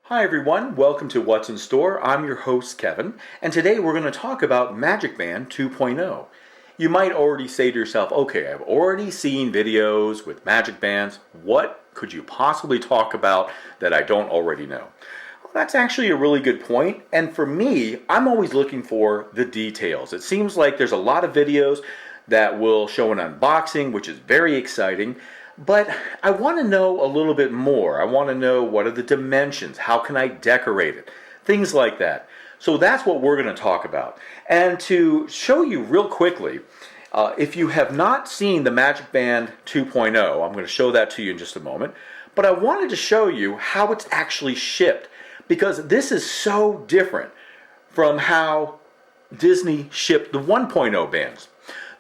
Hi everyone, welcome to What's in Store. I'm your host Kevin, and today we're going to talk about Magic Band 2.0. You might already say to yourself, okay, I've already seen videos with Magic Bands. What could you possibly talk about that I don't already know? Well, that's actually a really good point, and for me, I'm always looking for the details. It seems like there's a lot of videos that will show an unboxing, which is very exciting. But I want to know a little bit more. I want to know what are the dimensions, how can I decorate it, things like that. So that's what we're going to talk about. And to show you real quickly, if you have not seen the Magic Band 2.0, I'm going to show that to you in just a moment. But I wanted to show you how it's actually shipped, because this is so different from how Disney shipped the 1.0 bands.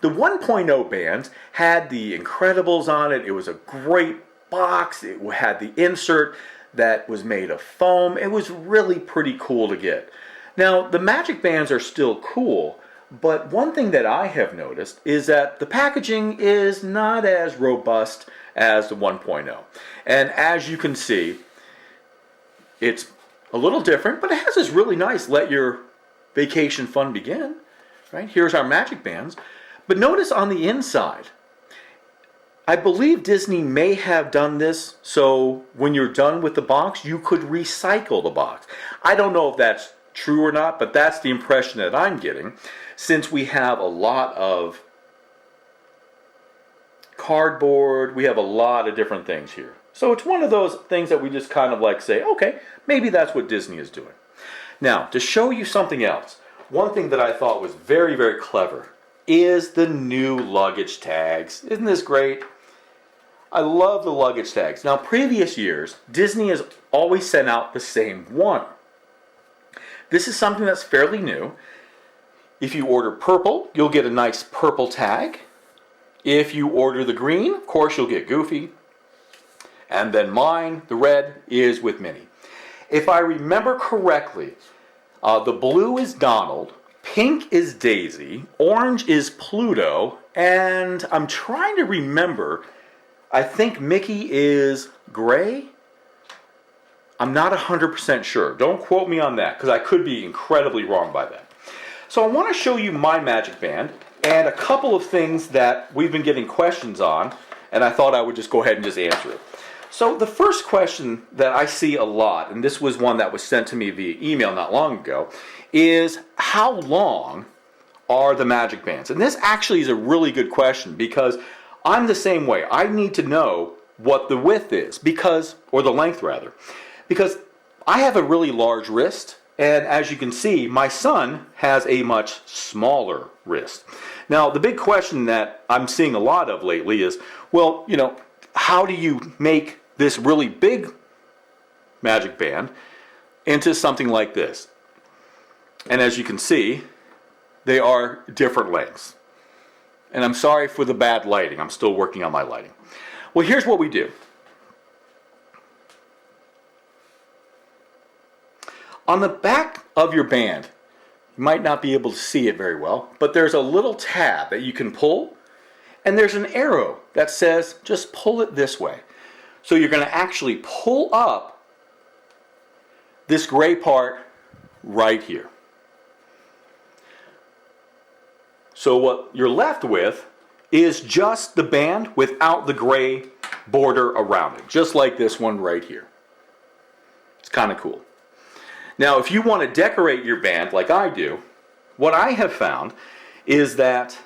The 1.0 bands had the Incredibles on it. It was a great box. It had the insert that was made of foam. It was really pretty cool to get. Now, the Magic Bands are still cool, but one thing that I have noticed is that the packaging is not as robust as the 1.0. And as you can see, it's a little different, but it has this really nice let your vacation fun begin. Right? Here's our Magic Bands. But notice on the inside, I believe Disney may have done this so when you're done with the box, you could recycle the box. I don't know if that's true or not, but that's the impression that I'm getting, since we have a lot of cardboard, we have a lot of different things here. So it's one of those things that we just kind of like say, okay, maybe that's what Disney is doing. Now, to show you something else, one thing that I thought was very, very clever is the new luggage tags. Isn't this great? I love the luggage tags. Now, previous years, Disney has always sent out the same one. This is something that's fairly new. If you order purple, you'll get a nice purple tag. If you order the green, of course, you'll get Goofy. And then mine, the red, is with Minnie. If I remember correctly, the blue is Donald, pink is Daisy, orange is Pluto, and I'm trying to remember, I think Mickey is gray? I'm not 100% sure. Don't quote me on that, because I could be incredibly wrong by that. So I want to show you my Magic Band, and a couple of things that we've been getting questions on, and I thought I would just go ahead and just answer it. So the first question that I see a lot, and this was one that was sent to me via email not long ago, is how long are the Magic Bands? And this actually is a really good question, because I'm the same way. I need to know what the width is, or the length rather, because I have a really large wrist, and as you can see, my son has a much smaller wrist. Now, the big question that I'm seeing a lot of lately is, well, how do you make this really big Magic Band into something like this? And as you can see, they are different lengths. And I'm sorry for the bad lighting. I'm still working on my lighting. Well, here's what we do. On the back of your band, you might not be able to see it very well, but there's a little tab that you can pull, and there's an arrow that says just pull it this way. So you're going to actually pull up this gray part right here. So what you're left with is just the band without the gray border around it, just like this one right here. It's kind of cool. Now, if you want to decorate your band like I do, what I have found is that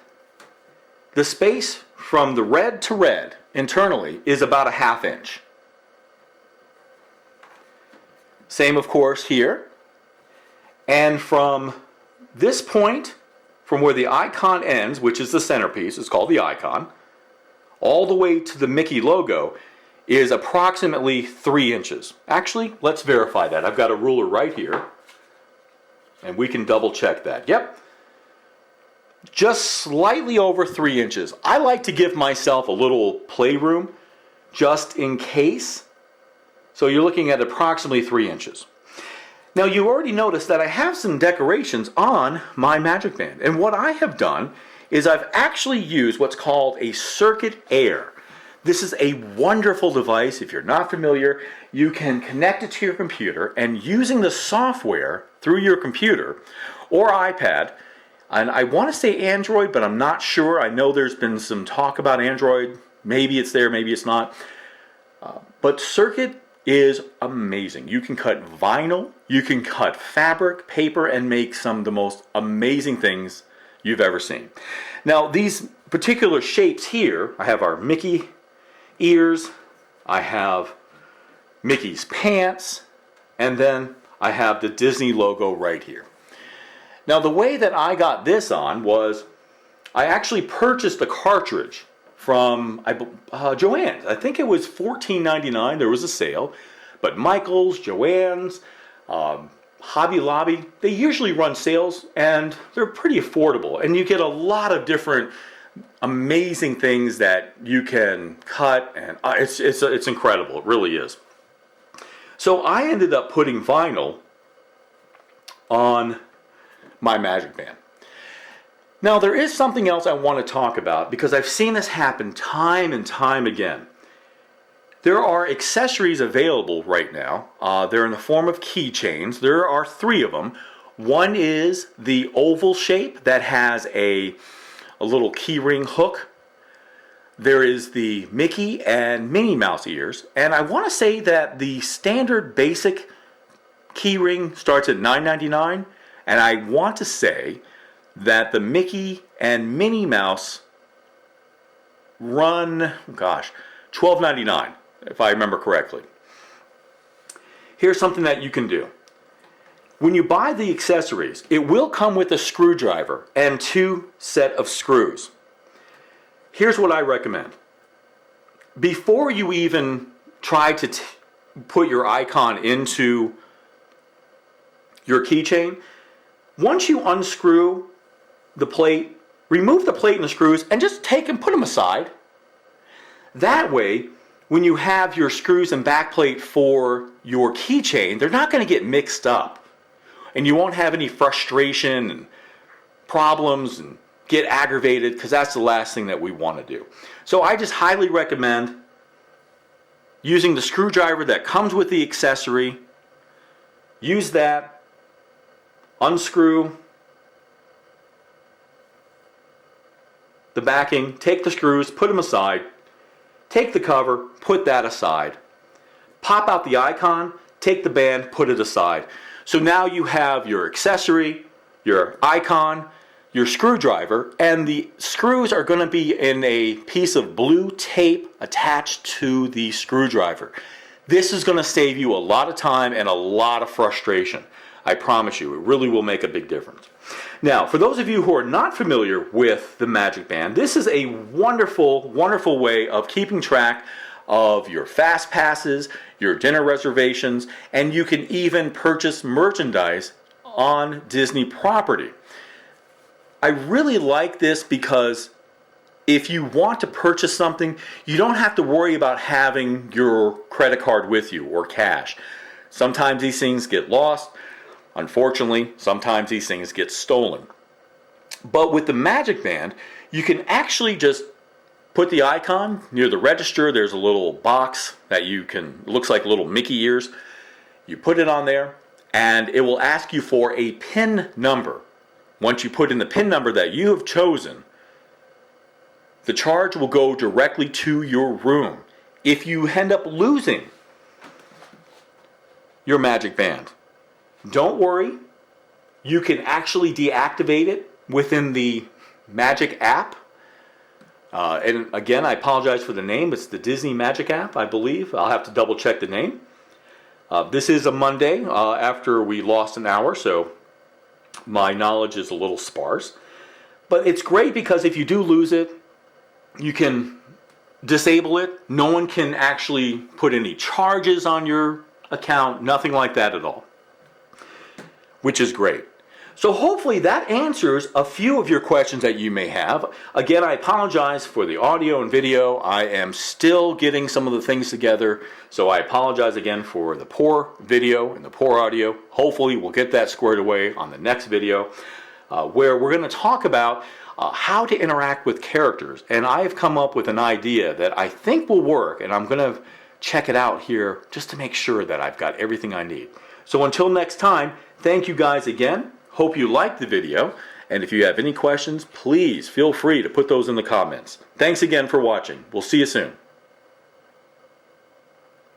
the space from the red to red internally is about a 1/2 inch. Same, of course, here. And from this point, from where the icon ends, which is the centerpiece, it's called the icon, all the way to the Mickey logo is approximately 3 inches. Actually, let's verify that. I've got a ruler right here, and we can double check that. Yep. Just slightly over 3 inches. I like to give myself a little playroom just in case. So you're looking at approximately 3 inches. Now, you already noticed that I have some decorations on my Magic Band. And what I have done is I've actually used what's called a circuit air. This is a wonderful device. If you're not familiar, you can connect it to your computer, and using the software through your computer or iPad, and I want to say Android, but I'm not sure. I know there's been some talk about Android. Maybe it's there, maybe it's not. But Circuit is amazing. You can cut vinyl, you can cut fabric, paper, and make some of the most amazing things you've ever seen. Now, these particular shapes here, I have our Mickey ears, I have Mickey's pants, and then I have the Disney logo right here. Now, the way that I got this on was I actually purchased a cartridge from Joann's. I think it was $14.99. There was a sale. But Michael's, Joann's, Hobby Lobby, they usually run sales, and they're pretty affordable. And you get a lot of different amazing things that you can cut, and it's incredible. It really is. So I ended up putting vinyl on my Magic Band. Now, there is something else I want to talk about, because I've seen this happen time and time again. There are accessories available right now. They're in the form of keychains. There are 3 of them. One is the oval shape that has a little keyring hook. There is the Mickey and Minnie Mouse ears. And I want to say that the standard basic keyring starts at $9.99. And I want to say that the Mickey and Minnie Mouse run, $12.99, if I remember correctly. Here's something that you can do. When you buy the accessories, it will come with a screwdriver and 2 sets of screws. Here's what I recommend. Before you even try to put your icon into your keychain, once you unscrew the plate, remove the plate and the screws, and just take and put them aside. That way, when you have your screws and backplate for your keychain, they're not going to get mixed up. And you won't have any frustration and problems and get aggravated, because that's the last thing that we want to do. So I just highly recommend using the screwdriver that comes with the accessory. Use that, unscrew the backing, take the screws, put them aside, take the cover, put that aside, pop out the icon, take the band, put it aside. So now you have your accessory, your icon, your screwdriver, and the screws are going to be in a piece of blue tape attached to the screwdriver. This is going to save you a lot of time and a lot of frustration. I promise you, it really will make a big difference. Now, for those of you who are not familiar with the Magic Band, this is a wonderful, wonderful way of keeping track of your fast passes, your dinner reservations, and you can even purchase merchandise on Disney property. I really like this because if you want to purchase something, you don't have to worry about having your credit card with you or cash. Sometimes these things get lost. Unfortunately, sometimes these things get stolen. But with the Magic Band, you can actually just put the icon near the register. There's a little box that you can, looks like little Mickey ears. You put it on there, and it will ask you for a PIN number. Once you put in the PIN number that you have chosen, the charge will go directly to your room. If you end up losing your Magic Band, don't worry, you can actually deactivate it within the Magic app. And again, I apologize for the name. It's the Disney Magic app, I believe. I'll have to double check the name. This is a Monday after we lost an hour, so my knowledge is a little sparse. But it's great because if you do lose it, you can disable it. No one can actually put any charges on your account, nothing like that at all, which is great. So hopefully that answers a few of your questions that you may have. Again, I apologize for the audio and video. I am still getting some of the things together, so I apologize again for the poor video and the poor audio. Hopefully we'll get that squared away on the next video, where we're going to talk about how to interact with characters. And I've come up with an idea that I think will work, and I'm going to check it out here just to make sure that I've got everything I need. So until next time, thank you guys again. Hope you liked the video. And if you have any questions, please feel free to put those in the comments. Thanks again for watching. We'll see you soon.